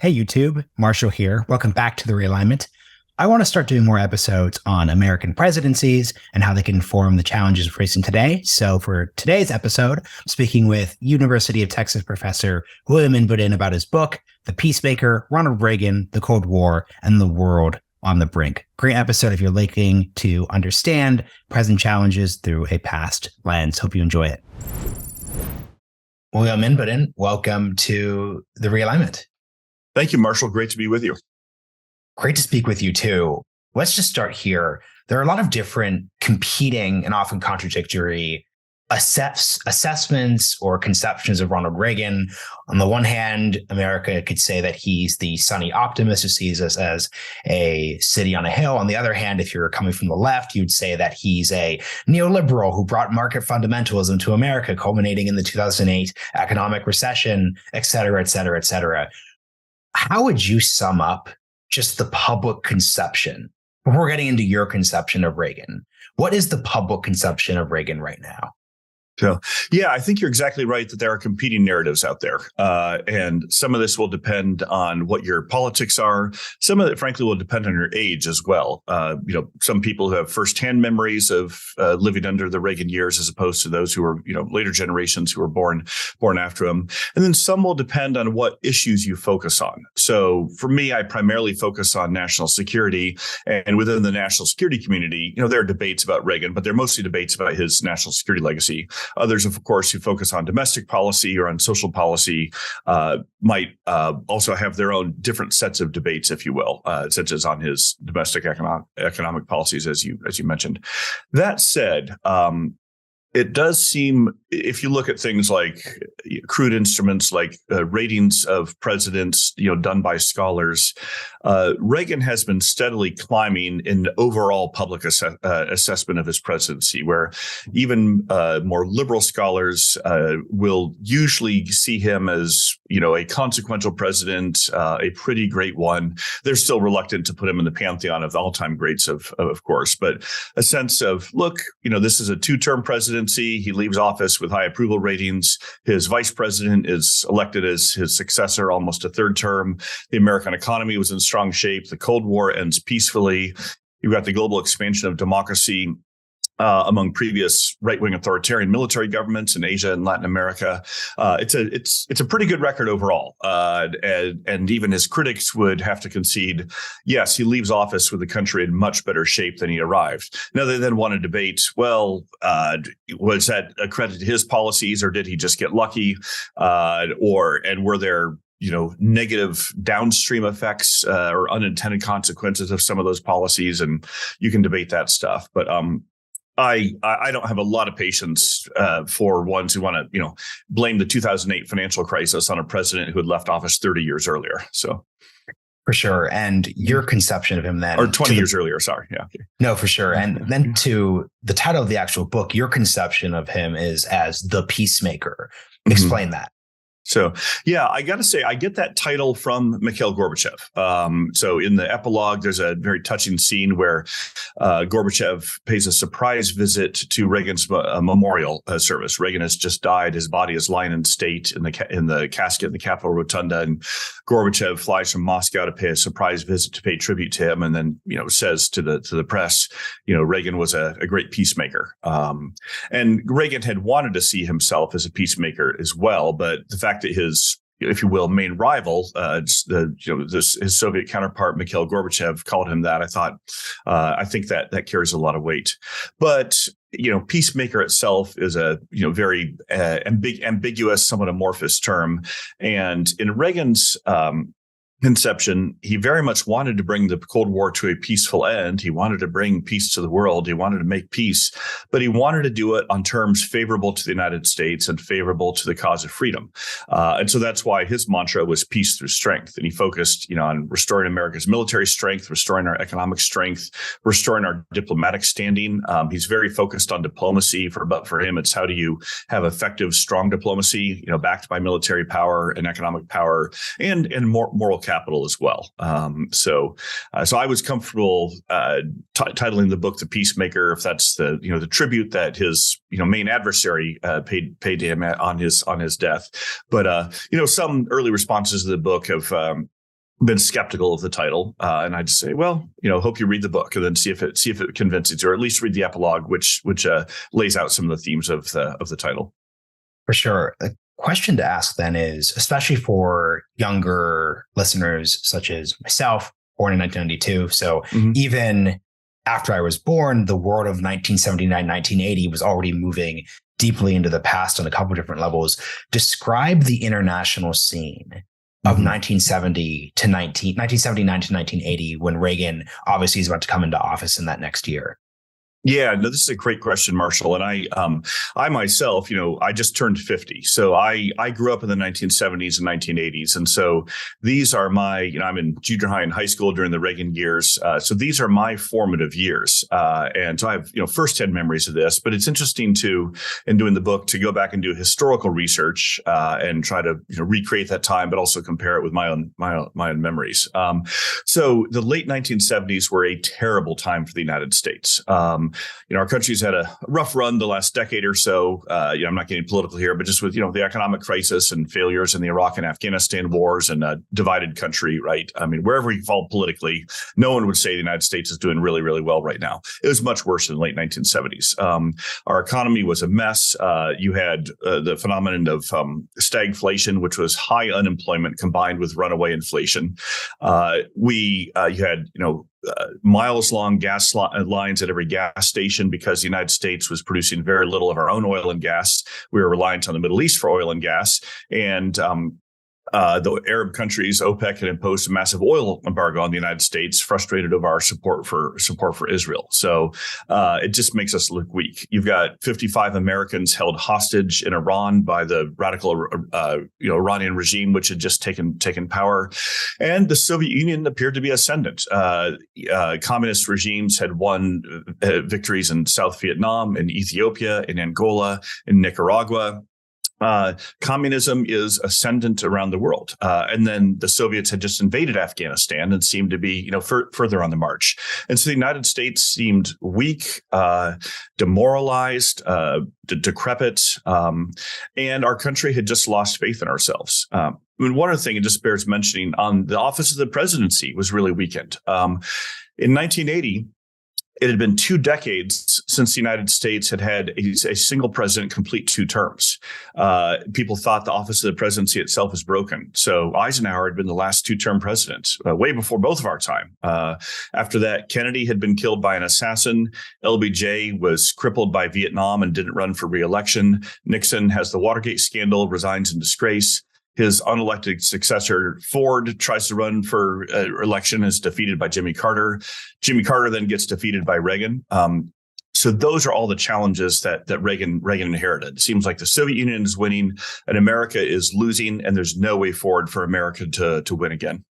Hey YouTube, Marshall here. Welcome back to the Realignment. I want to start doing more episodes on American presidencies and how they can inform the challenges we're facing today. So for today's episode, I'm speaking with University of Texas professor William Inboden about his book, The Peacemaker, Ronald Reagan, the Cold War, and the World on the Brink. Great episode if you're looking to understand present challenges through a past lens. Hope you enjoy it. William Inboden, welcome to the Realignment. Thank you, Marshall. Great to be with you. Great to speak with you too. Let's just start here. There are a lot of different competing and often contradictory assessments or conceptions of Ronald Reagan. On the one hand, America could say that he's the sunny optimist who sees us as a city on a hill. On the other hand, if you're coming from the left, you'd say that he's a neoliberal who brought market fundamentalism to America, culminating in the 2008 economic recession, et cetera, et cetera, et cetera. How would you sum up just the public conception before getting into your conception of Reagan? What is the public conception of Reagan right now? So, I think you're exactly right that there are competing narratives out there. And some of this will depend on what your politics are. Some of it, frankly, will depend on your age as well. Some people who have firsthand memories of living under the Reagan years as opposed to those who were, later generations who were born after him. And then some will depend on what issues you focus on. So for me, I primarily focus on national security. And within the national security community, there are debates about Reagan, but they're mostly debates about his national security legacy. Others, of course, who focus on domestic policy or on social policy might also have their own different sets of debates, if you will, such as on his domestic economic policies, as you mentioned. That said, it does seem, if you look at things like crude instruments like ratings of presidents, done by scholars, Reagan has been steadily climbing in overall public assessment of his presidency, where even more liberal scholars will usually see him as, a consequential president, a pretty great one. They're still reluctant to put him in the pantheon of all-time greats, of course, but a sense of, look, this is a two-term presidency. He leaves office with high approval ratings. His vice president is elected as his successor, almost a third term. The American economy was in strong shape. The Cold War ends peacefully. You've got the global expansion of democracy among previous right-wing authoritarian military governments in Asia and Latin America. It's a pretty good record overall. And even his critics would have to concede, yes, he leaves office with the country in much better shape than he arrived. Now, they then want to debate, was that a credit to his policies, or did he just get lucky? And were there negative downstream effects or unintended consequences of some of those policies? And you can debate that stuff. But I don't have a lot of patience for ones who want to, blame the 2008 financial crisis on a president who had left office 30 years earlier. So, for sure. And your conception of him then, or 20 years earlier. Sorry. Yeah. No, for sure. And then to the title of the actual book, your conception of him is as the Peacemaker. Explain that. So, I got to say, I get that title from Mikhail Gorbachev. So in the epilogue, there's a very touching scene where Gorbachev pays a surprise visit to Reagan's memorial service. Reagan has just died. His body is lying in state in the casket in the Capitol Rotunda. And Gorbachev flies from Moscow to pay a surprise visit to pay tribute to him. And then, says to the press, Reagan was a great peacemaker. And Reagan had wanted to see himself as a peacemaker as well. But the fact that his, if you will, main rival, his Soviet counterpart, Mikhail Gorbachev, called him that, I think that carries a lot of weight. But peacemaker itself is a very ambiguous, somewhat amorphous term, and in Reagan's conception, he very much wanted to bring the Cold War to a peaceful end. He wanted to bring peace to the world. He wanted to make peace, but he wanted to do it on terms favorable to the United States and favorable to the cause of freedom. And so that's why his mantra was peace through strength. And he focused, on restoring America's military strength, restoring our economic strength, restoring our diplomatic standing. He's very focused on diplomacy. But for him, it's how do you have effective, strong diplomacy, backed by military power and economic power and moral capital as well. So I was comfortable titling the book "The Peacemaker," if that's the tribute that his main adversary paid to him on his death. But some early responses to the book have been skeptical of the title, and I just say, well, hope you read the book and then see if it convinces you, or at least read the epilogue, which lays out some of the themes of the title. For sure. A question to ask then is, especially for younger listeners such as myself, born in 1992, so even after I was born, the world of 1979, 1980 was already moving deeply into the past on a couple of different levels. Describe the international scene of 1979 to 1980, when Reagan obviously is about to come into office in that next year. Yeah, no, this is a great question, Marshall. And I myself, I just turned 50. So I grew up in the 1970s and 1980s. And so these are my, I'm in junior high and high school during the Reagan years. So these are my formative years. And so I have, firsthand memories of this. But it's interesting in doing the book, to go back and do historical research and try to recreate that time, but also compare it with my own memories. So the late 1970s were a terrible time for the United States. Our country's had a rough run the last decade or so. I'm not getting political here, but just with, the economic crisis and failures in the Iraq and Afghanistan wars and a divided country, right? I mean, wherever you fall politically, no one would say the United States is doing really, really well right now. It was much worse in the late 1970s. Our economy was a mess. You had the phenomenon of stagflation, which was high unemployment combined with runaway inflation. You had, miles long gas lines at every gas station because the United States was producing very little of our own oil and gas. We were reliant on the Middle East for oil and gas. And the Arab countries, OPEC, had imposed a massive oil embargo on the United States, frustrated of our support for Israel. So it just makes us look weak. You've got 55 Americans held hostage in Iran by the radical, Iranian regime, which had just taken power, and the Soviet Union appeared to be ascendant. Communist regimes had won victories in South Vietnam, in Ethiopia, in Angola, in Nicaragua. Communism is ascendant around the world. And then the Soviets had just invaded Afghanistan and seemed to be, further on the march. And so the United States seemed weak, demoralized, decrepit, and our country had just lost faith in ourselves. One other thing, it just bears mentioning, on the office of the presidency was really weakened. In 1980, it had been 2 decades since the United States had a single president complete 2 terms. People thought the office of the presidency itself was broken. So Eisenhower had been the last 2-term president, way before both of our time. After that, Kennedy had been killed by an assassin. LBJ was crippled by Vietnam and didn't run for re-election. Nixon has the Watergate scandal, resigns in disgrace. His unelected successor, Ford, tries to run for election, is defeated by Jimmy Carter. Jimmy Carter then gets defeated by Reagan. So those are all the challenges that Reagan inherited. It seems like the Soviet Union is winning and America is losing, and there's no way forward for America to win again.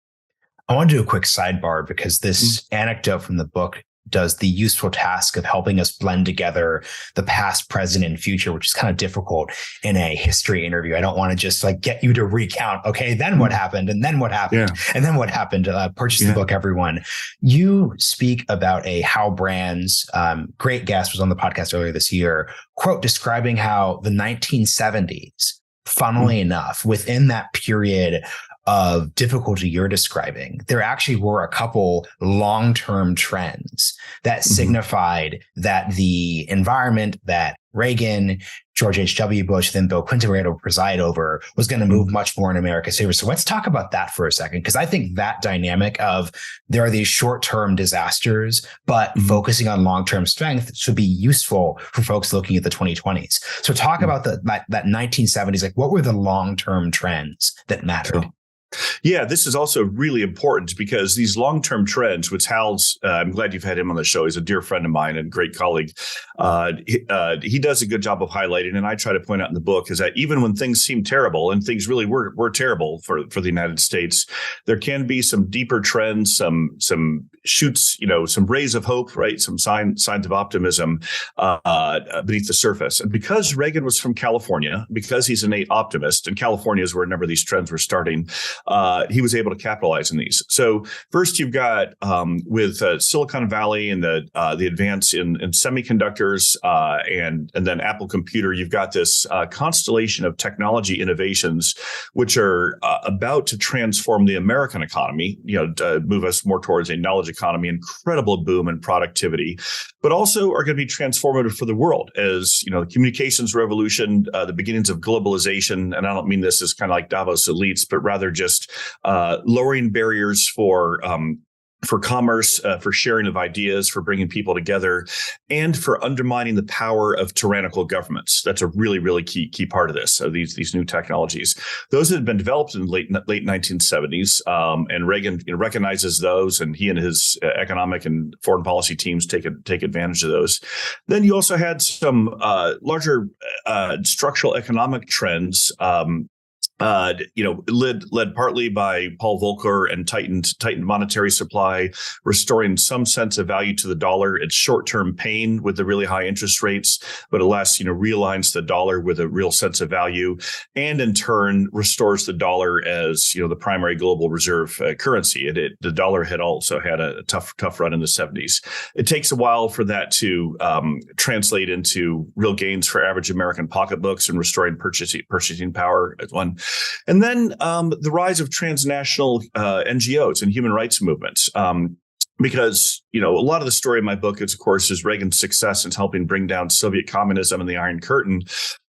I want to do a quick sidebar because this anecdote from the book does the useful task of helping us blend together the past, present, and future, which is kind of difficult in a history interview. I don't want to just get you to recount, okay, then what happened, and then what happened, and then what happened. Purchase the book, everyone. You speak about a Hal Brands, great guest, was on the podcast earlier this year, quote, describing how the 1970s, funnily enough, within that period of difficulty you're describing, there actually were a couple long-term trends that signified that the environment that Reagan, George H.W. Bush, then Bill Clinton were able to preside over was going to move much more in America's favor. So let's talk about that for a second, because I think that dynamic of there are these short-term disasters, but focusing on long-term strength should be useful for folks looking at the 2020s. So talk about that 1970s, like what were the long-term trends that mattered? Sure. Yeah, this is also really important because these long-term trends, which Hal's, I'm glad you've had him on the show. He's a dear friend of mine and great colleague. He does a good job of highlighting, and I try to point out in the book, is that even when things seem terrible, and things really were terrible for the United States, there can be some deeper trends, some shoots, some rays of hope, right? Some signs of optimism beneath the surface. And because Reagan was from California, because he's an innate optimist, and California is where a number of these trends were starting, he was able to capitalize on these. So first, you've got with Silicon Valley and the advance in semiconductors and then Apple Computer, you've got this constellation of technology innovations which are about to transform the American economy, move us more towards a knowledge economy, incredible boom in productivity, but also are going to be transformative for the world as, the communications revolution, the beginnings of globalization. And I don't mean this as kind of like Davos elites, but rather just lowering barriers for commerce, for sharing of ideas, for bringing people together, and for undermining the power of tyrannical governments. That's a really, really key part of this. So these new technologies, those had been developed in the late 1970s, and Reagan recognizes those, and he and his economic and foreign policy teams take advantage of those. Then you also had some larger structural economic trends. Led partly by Paul Volcker and tightened monetary supply, restoring some sense of value to the dollar. It's short-term pain with the really high interest rates, but alas, realigns the dollar with a real sense of value, and in turn restores the dollar as the primary global reserve currency. The dollar had also had a tough run in the 70s. It takes a while for that to translate into real gains for average American pocketbooks and restoring purchasing power as one. And then the rise of transnational NGOs and human rights movements. Because, a lot of the story in my book is, of course, Reagan's success in helping bring down Soviet communism and the Iron Curtain.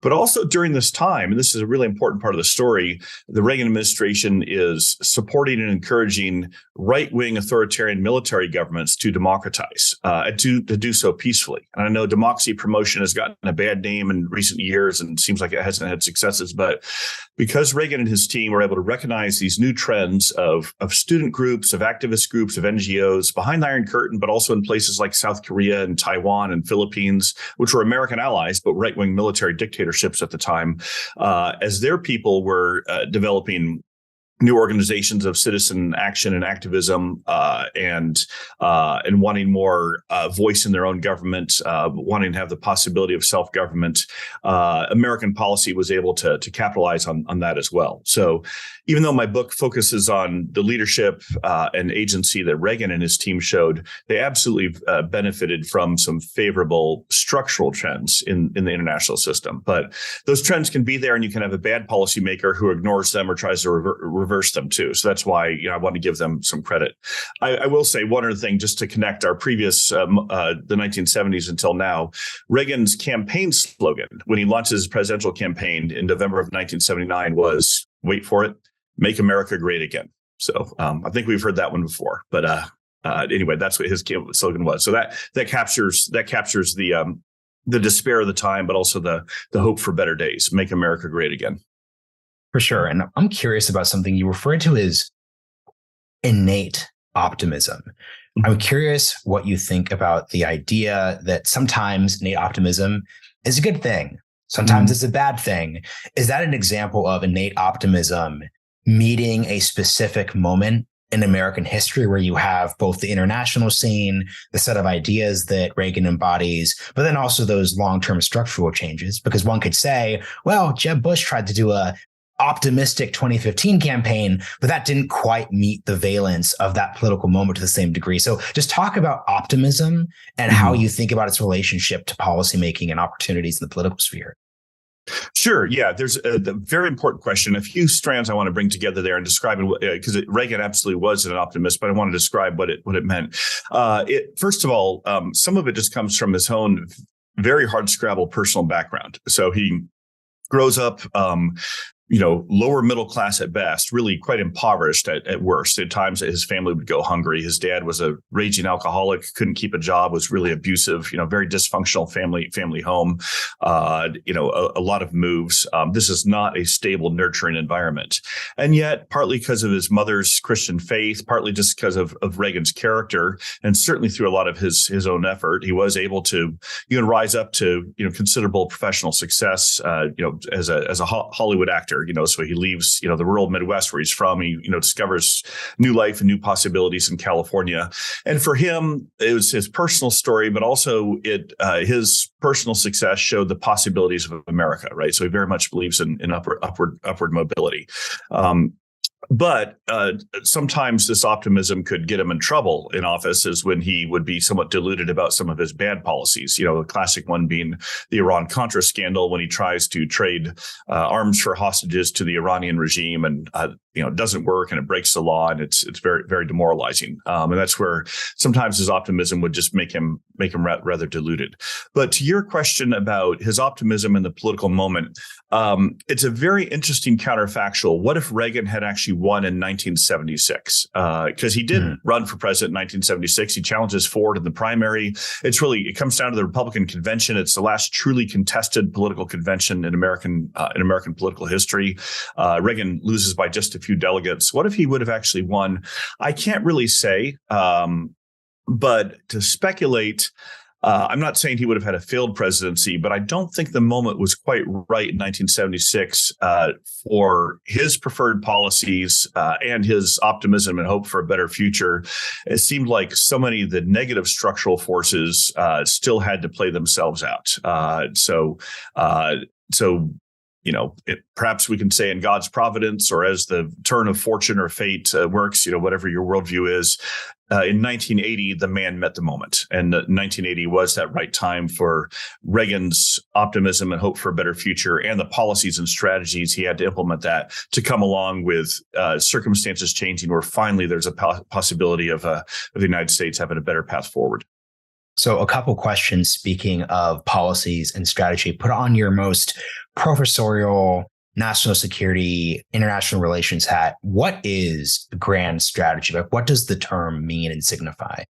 But also during this time, and this is a really important part of the story, the Reagan administration is supporting and encouraging right-wing authoritarian military governments to democratize, to do so peacefully. And I know democracy promotion has gotten a bad name in recent years and seems like it hasn't had successes. But because Reagan and his team were able to recognize these new trends of student groups, of activist groups, of NGOs behind the Iron Curtain, but also in places like South Korea and Taiwan and Philippines, which were American allies, but right-wing military dictators at the time, as their people were developing new organizations of citizen action and activism, and wanting more voice in their own government, wanting to have the possibility of self-government. American policy was able to capitalize on that as well. So even though my book focuses on the leadership and agency that Reagan and his team showed, they absolutely benefited from some favorable structural trends in the international system. But those trends can be there, and you can have a bad policymaker who ignores them or tries to reverse them too. So that's why I want to give them some credit. I will say one other thing just to connect our previous the 1970s until now. Reagan's campaign slogan when he launched his presidential campaign in November of 1979 was, wait for it, "Make America Great Again." So I think we've heard that one before, but anyway, that's what his slogan was. So that captures the despair of the time, but also the hope for better days. Make America great again. For sure. And I'm curious about something you referred to as innate optimism. I'm curious what you think about the idea that sometimes innate optimism is a good thing. Sometimes it's a bad thing. Is that an example of innate optimism meeting a specific moment in American history where you have both the international scene, the set of ideas that Reagan embodies, but then also those long-term structural changes? Because one could say, well, Jeb Bush tried to do a optimistic 2015 campaign, but that didn't quite meet the valence of that political moment to the same degree. So just talk about optimism and how you think about its relationship to policymaking and opportunities in the political sphere. Sure. Yeah, there's a very important question. A few strands I want to bring together there and describe it, because Reagan absolutely was an optimist, but I want to describe what it meant. First of all, some of it just comes from his own very hardscrabble personal background. So he grows up lower middle class at best, really quite impoverished at worst. At times his family would go hungry. His dad was a raging alcoholic, couldn't keep a job, was really abusive, very dysfunctional family home, a lot of moves. This is not a stable, nurturing environment. And yet, partly because of his mother's Christian faith, partly just because of Reagan's character, and certainly through a lot of his own effort, he was able to rise up to considerable professional success, as a Hollywood actor. So he leaves, the rural Midwest where he's from. He, discovers new life and new possibilities in California. And for him, it was his personal story, but also his personal success showed the possibilities of America, right? So he very much believes in upward mobility. But sometimes this optimism could get him in trouble in office, is when he would be somewhat deluded about some of his bad policies. The classic one being the Iran-Contra scandal, when he tries to trade arms for hostages to the Iranian regime, and it doesn't work, and it breaks the law, and it's very, very demoralizing. And that's where sometimes his optimism would just make him rather deluded. But to your question about his optimism in the political moment, it's a very interesting counterfactual. What if Reagan had actually won in 1976? Because he did run for president in 1976. He challenges Ford in the primary. It comes down to the Republican convention. It's the last truly contested political convention in American political history. Reagan loses by just a few delegates. What if he would have actually won? I can't really say, but to speculate, I'm not saying he would have had a failed presidency, but I don't think the moment was quite right in 1976 for his preferred policies and his optimism and hope for a better future. It seemed like so many of the negative structural forces still had to play themselves out. Perhaps we can say in God's providence, or as the turn of fortune or fate works, whatever your worldview is. In 1980, the man met the moment, and 1980 was that right time for Reagan's optimism and hope for a better future, and the policies and strategies he had to implement that to come along with circumstances changing, where finally there's a possibility of the United States having a better path forward. So a couple questions, speaking of policies and strategy, put on your most professorial national security, international relations hat. What is grand strategy? Like, what does the term mean and signify?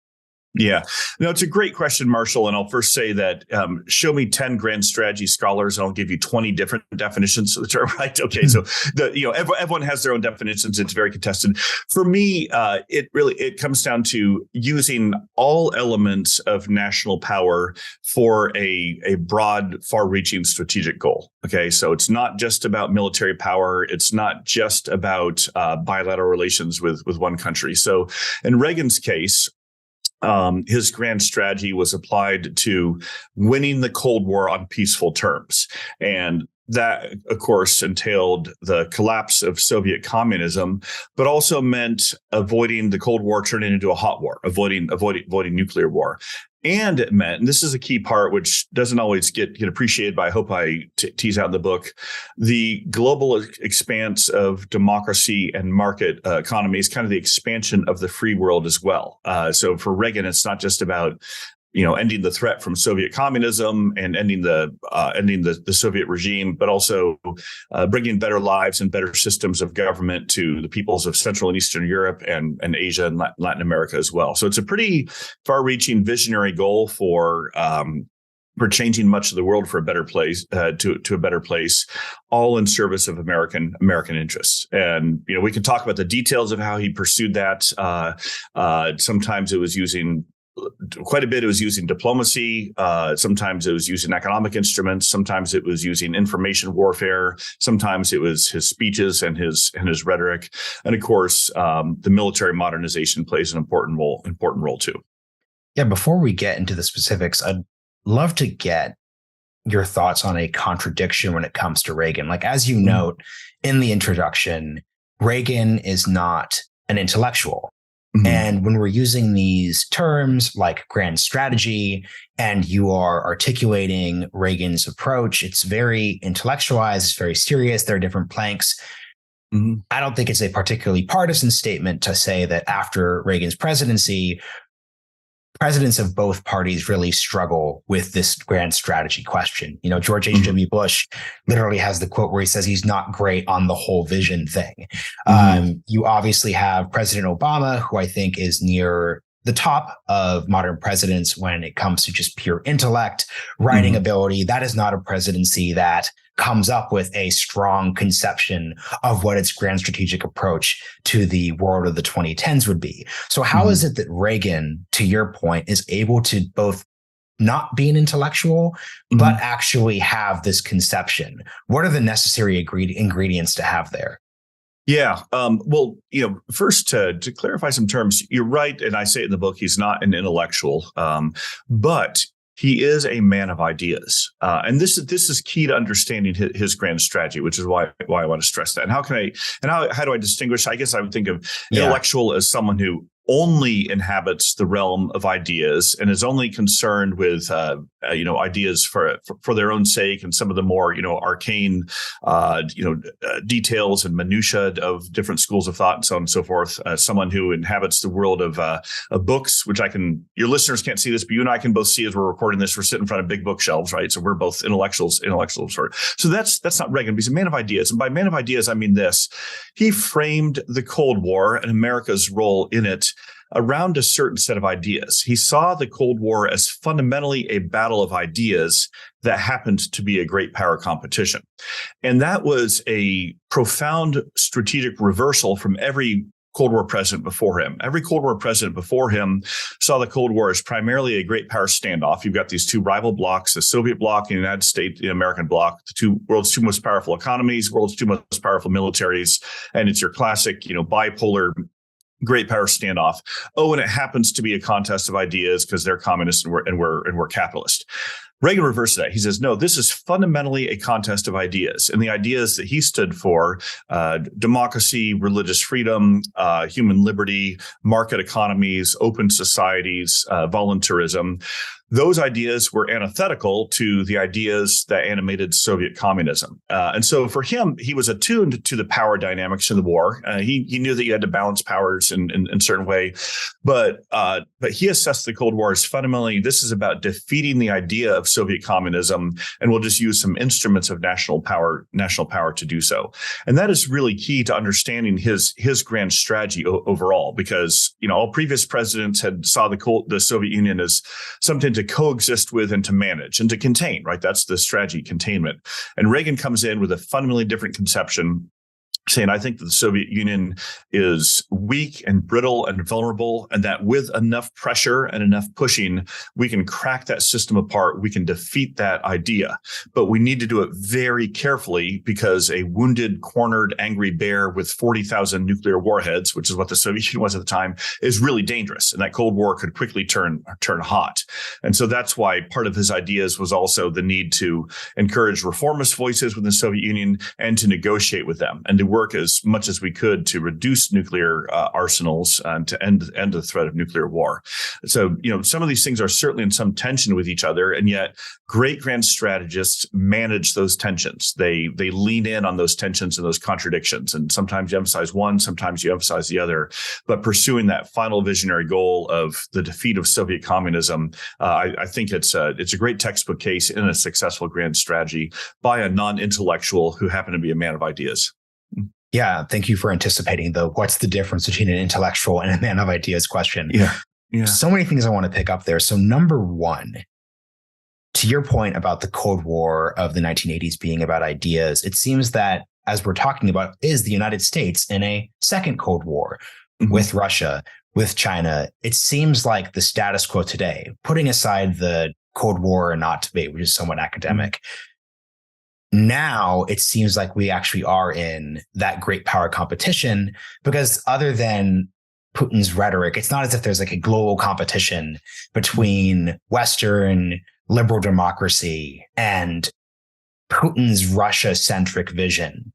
Yeah, no, it's a great question, Marshall. And I'll first say that show me 10 grand strategy scholars, and I'll give you 20 different definitions of the term. Right? Okay, so everyone has their own definitions. It's very contested. For me, it comes down to using all elements of national power for a broad, far-reaching strategic goal. Okay, so it's not just about military power. It's not just about bilateral relations with one country. So in Reagan's case, his grand strategy was applied to winning the Cold War on peaceful terms. And that, of course, entailed the collapse of Soviet communism, but also meant avoiding the Cold War turning into a hot war, avoiding nuclear war. And it meant, and this is a key part which doesn't always get appreciated, but I hope I tease out in the book, the global expanse of democracy and market economies, kind of the expansion of the free world as well. So for Reagan, it's not just about ending the threat from Soviet communism and ending the Soviet regime, but also bringing better lives and better systems of government to the peoples of Central and Eastern Europe and Asia and Latin America as well. So it's a pretty far-reaching visionary goal for changing much of the world for a better place, to a better place, all in service of American interests. And we can talk about the details of how he pursued that. Sometimes it was using quite a bit. It was using diplomacy. Sometimes it was using economic instruments. Sometimes it was using information warfare. Sometimes it was his speeches and his rhetoric. And of course, the military modernization plays an important role too. Yeah. Before we get into the specifics, I'd love to get your thoughts on a contradiction when it comes to Reagan. Like, as you note in the introduction, Reagan is not an intellectual. Mm-hmm. And when we're using these terms like grand strategy, and you are articulating Reagan's approach, it's very intellectualized, it's very serious. There are different planks. Mm-hmm. I don't think it's a particularly partisan statement to say that after Reagan's presidency, presidents of both parties really struggle with this grand strategy question. George H.W. Bush literally has the quote where he says he's not great on the whole vision thing. You obviously have President Obama, who I think is near the top of modern presidents when it comes to just pure intellect, writing ability. That is not a presidency that comes up with a strong conception of what its grand strategic approach to the world of the 2010s would be. So how is it that Reagan, to your point, is able to both not be an intellectual, but actually have this conception? What are the necessary ingredients to have there? Yeah. Well, first to clarify some terms, you're right. And I say it in the book, he's not an intellectual, but he is a man of ideas, and this is key to understanding his grand strategy, which is why I want to stress that. And how do I distinguish? I guess I would think of intellectual as someone who only inhabits the realm of ideas and is only concerned with ideas for their own sake and some of the more arcane details and minutia of different schools of thought and so on and so forth. Someone who inhabits the world of books, which your listeners can't see this, but you and I can both see as we're recording this. We're sitting in front of big bookshelves, right? So we're both intellectuals. So that's not Reagan. But he's a man of ideas, and by man of ideas I mean this: he framed the Cold War and America's role in it around a certain set of ideas. He saw the Cold War as fundamentally a battle of ideas that happened to be a great power competition. And that was a profound strategic reversal from every Cold War president before him. Every Cold War president before him saw the Cold War as primarily a great power standoff. You've got these two rival blocs, the Soviet bloc and the United States, the American bloc, the world's two most powerful economies, world's two most powerful militaries. And it's your classic, bipolar great power standoff. Oh, and it happens to be a contest of ideas because they're communist and we're capitalist. Reagan reversed that. He says, no, this is fundamentally a contest of ideas. And the ideas that he stood for, democracy, religious freedom, human liberty, market economies, open societies, voluntarism, those ideas were antithetical to the ideas that animated Soviet communism. And so for him, he was attuned to the power dynamics in the war. He knew that you had to balance powers in a certain way. But he assessed the Cold War as fundamentally, this is about defeating the idea of Soviet communism, and we'll just use some instruments of national power to do so. And that is really key to understanding his grand strategy overall, because all previous presidents had saw the Soviet Union as something to coexist with and to manage and to contain, right? That's the strategy, containment. And Reagan comes in with a fundamentally different conception, saying, I think that the Soviet Union is weak and brittle and vulnerable, and that with enough pressure and enough pushing, we can crack that system apart. We can defeat that idea. But we need to do it very carefully, because a wounded, cornered, angry bear with 40,000 nuclear warheads, which is what the Soviet Union was at the time, is really dangerous. And that Cold War could quickly turn hot. And so that's why part of his ideas was also the need to encourage reformist voices within the Soviet Union and to negotiate with them and to work as much as we could to reduce nuclear arsenals and to end the threat of nuclear war. So, some of these things are certainly in some tension with each other, and yet great grand strategists manage those tensions. They lean in on those tensions and those contradictions, and sometimes you emphasize one, sometimes you emphasize the other. But pursuing that final visionary goal of the defeat of Soviet communism, I think it's a great textbook case in a successful grand strategy by a non-intellectual who happened to be a man of ideas. Yeah, thank you for anticipating what's the difference between an intellectual and a man of ideas question. Yeah. So many things I want to pick up there. So number one, to your point about the Cold War of the 1980s being about ideas, it seems that, as we're talking about, is the United States in a second Cold War with Russia, with China. It seems like the status quo today, putting aside the Cold War or not debate, which is somewhat academic, now it seems like we actually are in that great power competition, because other than Putin's rhetoric, it's not as if there's like a global competition between Western liberal democracy and Putin's Russia-centric vision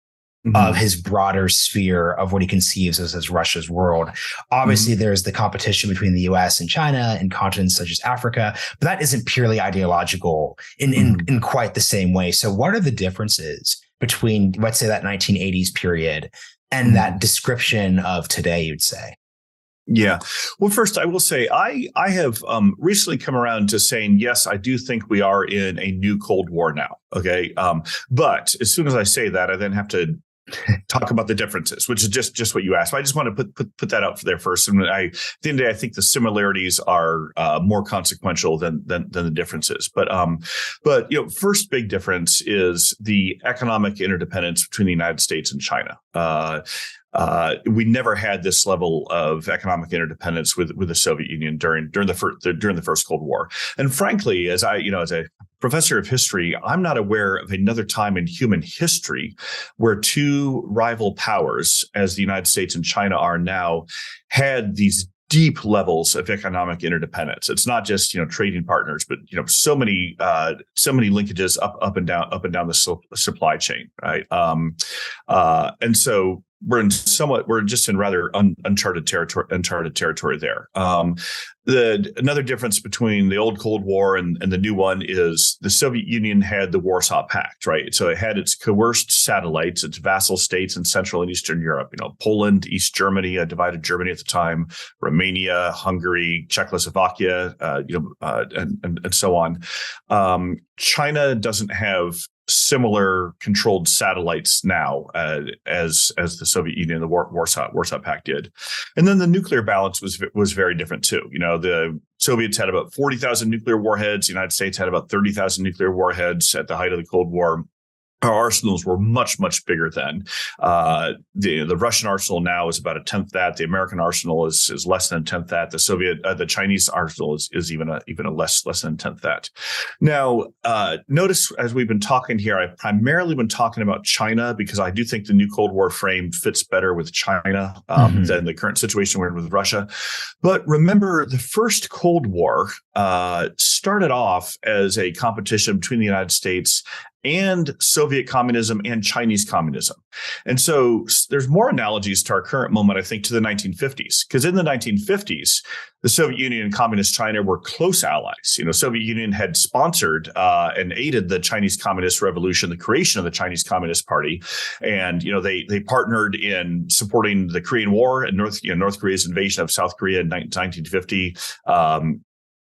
of his broader sphere of what he conceives as Russia's world. Obviously, there's the competition between the US and China and continents such as Africa, but that isn't purely ideological in quite the same way. So what are the differences between, let's say, that 1980s period and that description of today, you'd say? Yeah. Well, first, I will say I have recently come around to saying, yes, I do think we are in a new Cold War now. OK, but as soon as I say that, I then have to talk about the differences, which is just what you asked. But I just want to put that out there first. And at the end of the day, I think the similarities are more consequential than the differences. But first big difference is the economic interdependence between the United States and China. We never had this level of economic interdependence with the Soviet Union during the first Cold War. And frankly, as a professor of history, I'm not aware of another time in human history where two rival powers, as the United States and China are now, had these deep levels of economic interdependence. It's not just trading partners, but so many linkages up and down the supply chain, right? And so we're just in rather uncharted territory there. Another difference between the old Cold War and the new one is the Soviet Union had the Warsaw Pact, right? So it had its coerced satellites, its vassal states in Central and Eastern Europe, Poland, East Germany, a divided Germany at the time, Romania, Hungary, Czechoslovakia, and so on. China doesn't have similar controlled satellites now as the Soviet Union, the Warsaw Pact did. And then the nuclear balance was very different too. The Soviets had about 40,000 nuclear warheads. The United States had about 30,000 nuclear warheads at the height of the Cold War. Our arsenals were much, much bigger then. The Russian arsenal now is about a tenth that. The American arsenal is less than a tenth that. The Chinese arsenal is even a less than a tenth that. Now, notice as we've been talking here, I've primarily been talking about China because I do think the new Cold War frame fits better with China than the current situation we're in with Russia. But remember, the first Cold War started off as a competition between the United States and Soviet communism and Chinese communism. And so there's more analogies to our current moment, I think, to the 1950s, because in the 1950s, the Soviet Union and Communist China were close allies. Soviet Union had sponsored and aided the Chinese Communist Revolution, the creation of the Chinese Communist Party. And, they partnered in supporting the Korean War and North Korea's invasion of South Korea in 1950.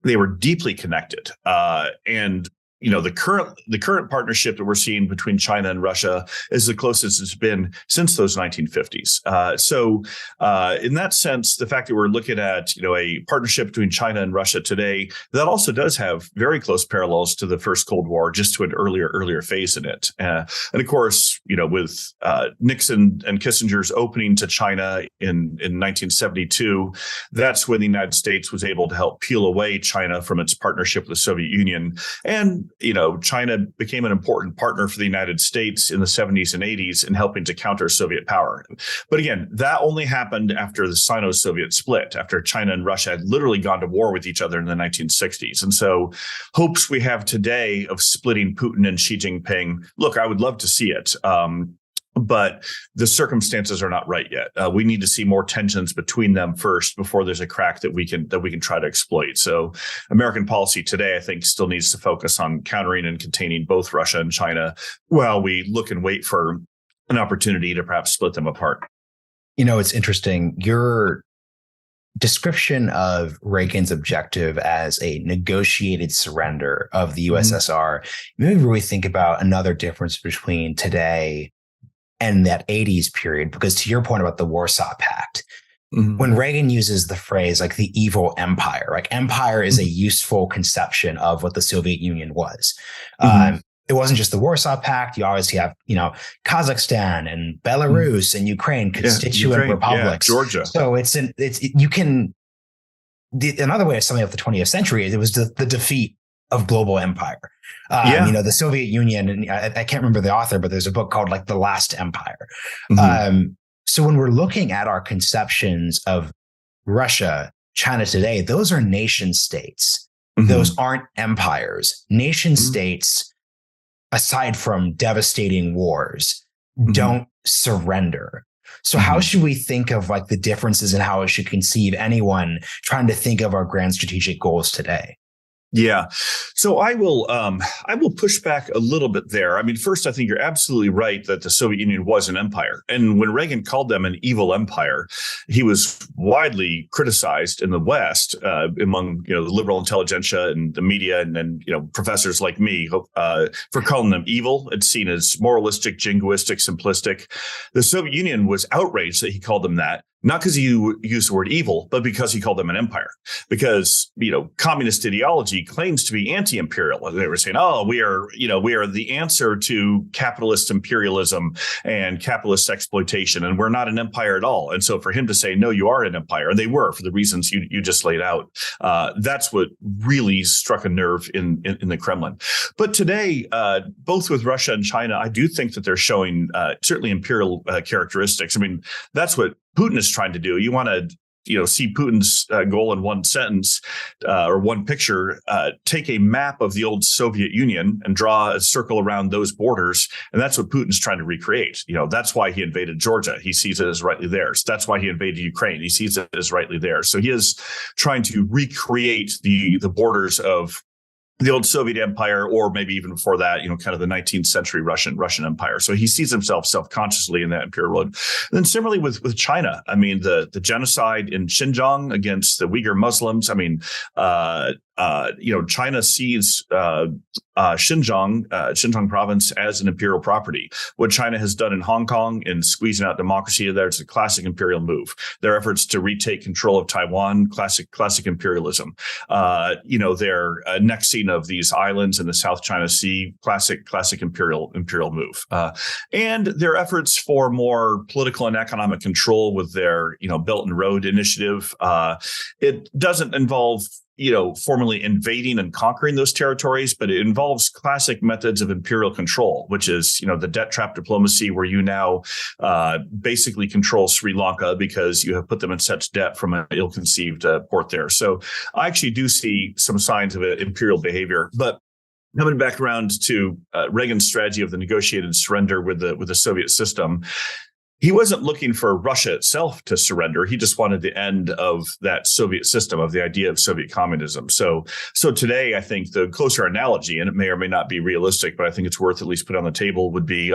They were deeply connected. And the current partnership that we're seeing between China and Russia is the closest it's been since those 1950s. So in that sense, the fact that we're looking at a partnership between China and Russia today, that also does have very close parallels to the first Cold War, just to an earlier phase in it. And of course, with Nixon and Kissinger's opening to China in 1972, that's when the United States was able to help peel away China from its partnership with the Soviet Union. And China became an important partner for the United States in the 70s and 80s in helping to counter Soviet power. But again, that only happened after the Sino-Soviet split, after China and Russia had literally gone to war with each other in the 1960s. And so hopes we have today of splitting Putin and Xi Jinping, look, I would love to see it. But the circumstances are not right yet. We need to see more tensions between them first before there's a crack that we can try to exploit. So American policy today, I think, still needs to focus on countering and containing both Russia and China while we look and wait for an opportunity to perhaps split them apart. It's interesting. Your description of Reagan's objective as a negotiated surrender of the USSR made me really think about another difference between today and that 80s period, because to your point about the Warsaw Pact, when Reagan uses the phrase like the evil empire, like empire is a useful conception of what the Soviet Union was. It wasn't just the Warsaw Pact. You obviously have, Kazakhstan and Belarus and Ukraine, constituent republics. Georgia. So another way of summing up the 20th century, it was the defeat of global empire. The Soviet Union, and I can't remember the author, but there's a book called like The Last Empire. So when we're looking at our conceptions of Russia, China today, those are nation states. Those aren't empires. Nation states, aside from devastating wars, don't surrender. So how should we think of like the differences in how it should conceive anyone trying to think of our grand strategic goals today? Yeah. So I will push back a little bit there. I mean, first, I think you're absolutely right that the Soviet Union was an empire. And when Reagan called them an evil empire, he was widely criticized in the West among, the liberal intelligentsia and the media and professors like me for calling them evil. It's seen as moralistic, jingoistic, simplistic. The Soviet Union was outraged that he called them that. Not because he used the word evil, but because he called them an empire. Because, communist ideology claims to be anti-imperial. They were saying, we are the answer to capitalist imperialism and capitalist exploitation, and we're not an empire at all. And so for him to say, no, you are an empire, and they were for the reasons you just laid out, that's what really struck a nerve in the Kremlin. But today, both with Russia and China, I do think that they're showing certainly imperial characteristics. I mean, that's what Putin is trying to do. You want to see Putin's goal in one sentence or one picture, take a map of the old Soviet Union and draw a circle around those borders. And that's what Putin's trying to recreate. That's why he invaded Georgia. He sees it as rightly theirs. That's why he invaded Ukraine. He sees it as rightly theirs. So he is trying to recreate the borders of the old Soviet Empire, or maybe even before that, kind of the 19th century Russian Empire. So he sees himself self-consciously in that imperial world. And then similarly with China, I mean, the genocide in Xinjiang against the Uyghur Muslims. I mean, China sees Xinjiang province as an imperial property. What China has done in Hong Kong in squeezing out democracy there, it's a classic imperial move. Their efforts to retake control of Taiwan, classic imperialism. Their annexing of these islands in the South China Sea, classic imperial move. And their efforts for more political and economic control with their Belt and Road Initiative. It doesn't involve formally invading and conquering those territories, but it involves classic methods of imperial control, which is, the debt trap diplomacy, where you now basically control Sri Lanka because you have put them in such debt from an ill-conceived port there. So I actually do see some signs of imperial behavior, but coming back around to Reagan's strategy of the negotiated surrender with the Soviet system. He wasn't looking for Russia itself to surrender. He just wanted the end of that Soviet system, of the idea of Soviet communism. So today, I think the closer analogy, and it may or may not be realistic, but I think it's worth at least put on the table, would be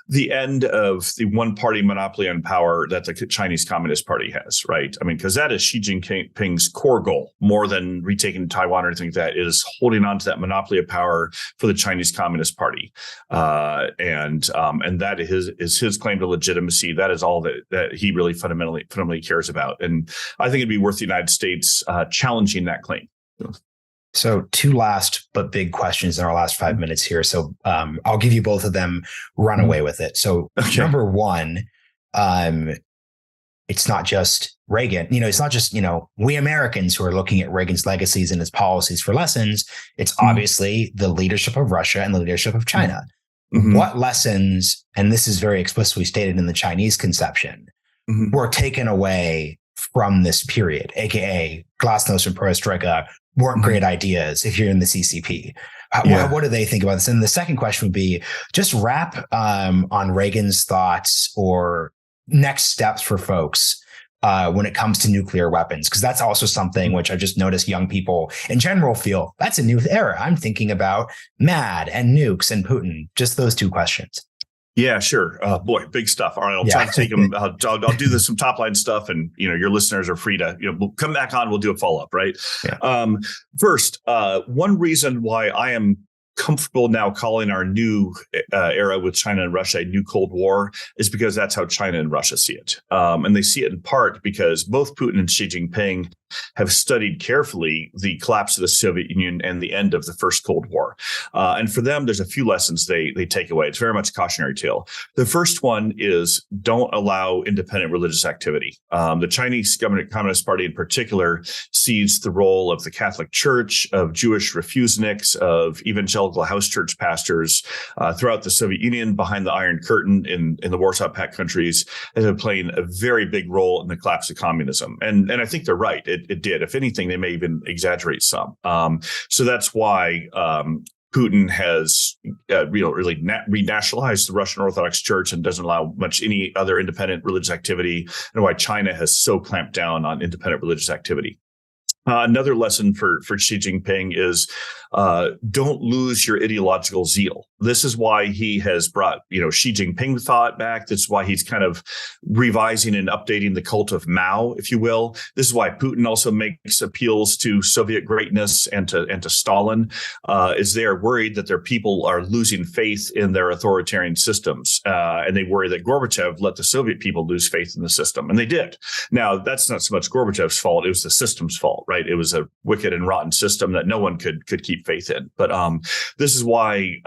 the end of the one-party monopoly on power that the Chinese Communist Party has, right? I mean, because that is Xi Jinping's core goal, more than retaking Taiwan or anything like that. It is holding on to that monopoly of power for the Chinese Communist Party, and that is his claim to legitimacy. That is all that he really fundamentally cares about, and I think it'd be worth the United States challenging that claim. So 2 last but big questions in our last 5 minutes here. So I'll give you both of them. Run away with it. So Number one, it's not just Reagan. It's not just, we Americans who are looking at Reagan's legacies and his policies for lessons. It's obviously the leadership of Russia and the leadership of China. Mm-hmm. What lessons, and this is very explicitly stated in the Chinese conception, were taken away from this period, aka Glasnost and Perestroika weren't great ideas if you're in the CCP. What do they think about this? And the second question would be just wrap on Reagan's thoughts or next steps for folks when it comes to nuclear weapons, because that's also something which I just noticed young people in general feel that's a new era. I'm thinking about MAD and nukes and Putin. Just those 2 questions. Yeah, sure. Boy, big stuff. All right, I'll try to take them. I'll do some top line stuff, and your listeners are free to we'll come back on. We'll do a follow up, right? Yeah. First, one reason why I am comfortable now calling our new era with China and Russia a new Cold War is because that's how China and Russia see it, and they see it in part because both Putin and Xi Jinping have studied carefully the collapse of the Soviet Union and the end of the First Cold War. And for them, there's a few lessons they take away. It's very much a cautionary tale. The first one is don't allow independent religious activity. The Chinese Communist Party in particular sees the role of the Catholic Church, of Jewish refuseniks, of evangelical house church pastors throughout the Soviet Union, behind the Iron Curtain in the Warsaw Pact countries, as playing a very big role in the collapse of communism. And I think they're right. It did. If anything, they may even exaggerate some. So that's why Putin has really renationalized the Russian Orthodox Church and doesn't allow much any other independent religious activity, and why China has so clamped down on independent religious activity. Another lesson for Xi Jinping is don't lose your ideological zeal. This is why he has brought, Xi Jinping thought back. This is why he's kind of revising and updating the cult of Mao, if you will. This is why Putin also makes appeals to Soviet greatness and to Stalin, is they are worried that their people are losing faith in their authoritarian systems. And they worry that Gorbachev let the Soviet people lose faith in the system. And they did. Now, that's not so much Gorbachev's fault. It was the system's fault, right? It was a wicked and rotten system that no one could keep faith in. But this is why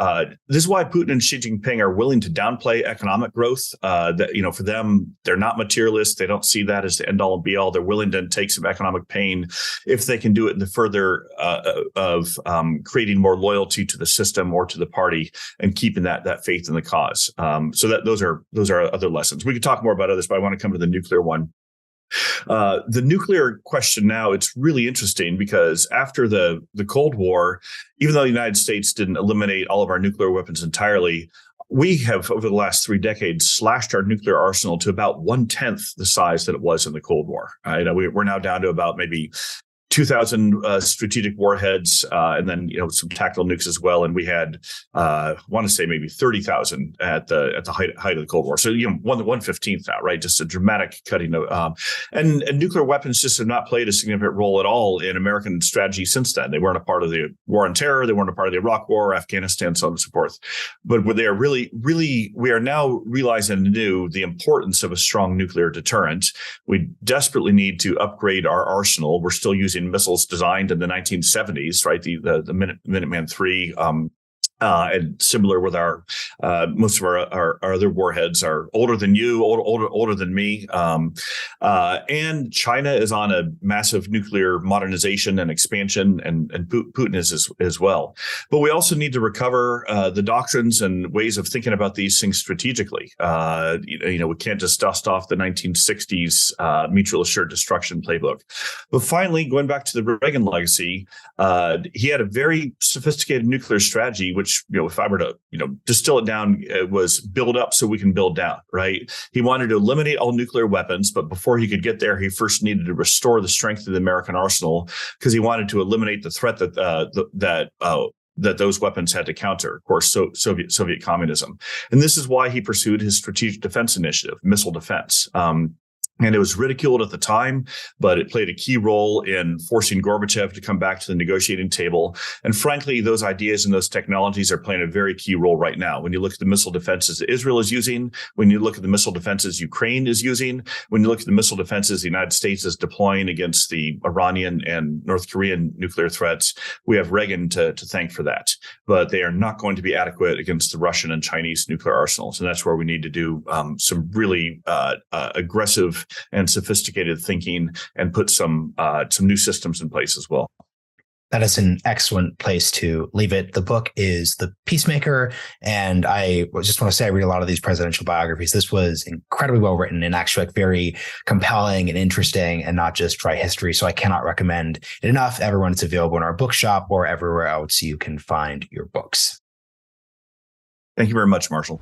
Putin and Xi Jinping are willing to downplay economic growth. That for them, they're not materialists. They don't see that as the end all and be all. They're willing to take some economic pain if they can do it in the further of creating more loyalty to the system or to the party and keeping that faith in the cause. So that those are other lessons. We could talk more about others, but I want to come to the nuclear one. The nuclear question now, it's really interesting because after the Cold War, even though the United States didn't eliminate all of our nuclear weapons entirely, we have, over the last 3 decades, slashed our nuclear arsenal to about 1/10 the size that it was in the Cold War. We're now down to about maybe 2,000 strategic warheads, and then some tactical nukes as well. And we had, want to say maybe 30,000 at the height of the Cold War. So 1/15 now, right? Just a dramatic cutting of, and nuclear weapons just have not played a significant role at all in American strategy since then. They weren't a part of the War on Terror. They weren't a part of the Iraq War, Afghanistan, so on and so forth. But they are really, we are now realizing anew the importance of a strong nuclear deterrent. We desperately need to upgrade our arsenal. We're still using missiles designed in the 1970s, right? The Minuteman III, and similar with our most of our other warheads are older than you, older than me, and China is on a massive nuclear modernization and expansion, and Putin is as well. But we also need to recover the doctrines and ways of thinking about these things strategically. We can't just dust off the 1960s mutual assured destruction playbook. But finally, going back to the Reagan legacy, he had a very sophisticated nuclear strategy, which, if I were to, distill it down, it was build up so we can build down, right? He wanted to eliminate all nuclear weapons, but before he could get there, he first needed to restore the strength of the American arsenal because he wanted to eliminate the threat that those weapons had to counter, of course, Soviet communism. And this is why he pursued his strategic defense initiative, missile defense. And it was ridiculed at the time, but it played a key role in forcing Gorbachev to come back to the negotiating table. And frankly, those ideas and those technologies are playing a very key role right now. When you look at the missile defenses that Israel is using, when you look at the missile defenses Ukraine is using, when you look at the missile defenses the United States is deploying against the Iranian and North Korean nuclear threats, we have Reagan to thank for that. But they are not going to be adequate against the Russian and Chinese nuclear arsenals. And that's where we need to do some really aggressive and sophisticated thinking and put some new systems in place as well. That is an excellent place to leave it. The book is The Peacemaker, and I just want to say I read a lot of these presidential biographies. This was incredibly well written and actually very compelling and interesting and not just dry history. So I cannot recommend it enough. Everyone, it's available in our bookshop or everywhere else you can find your books. Thank you very much, Marshall.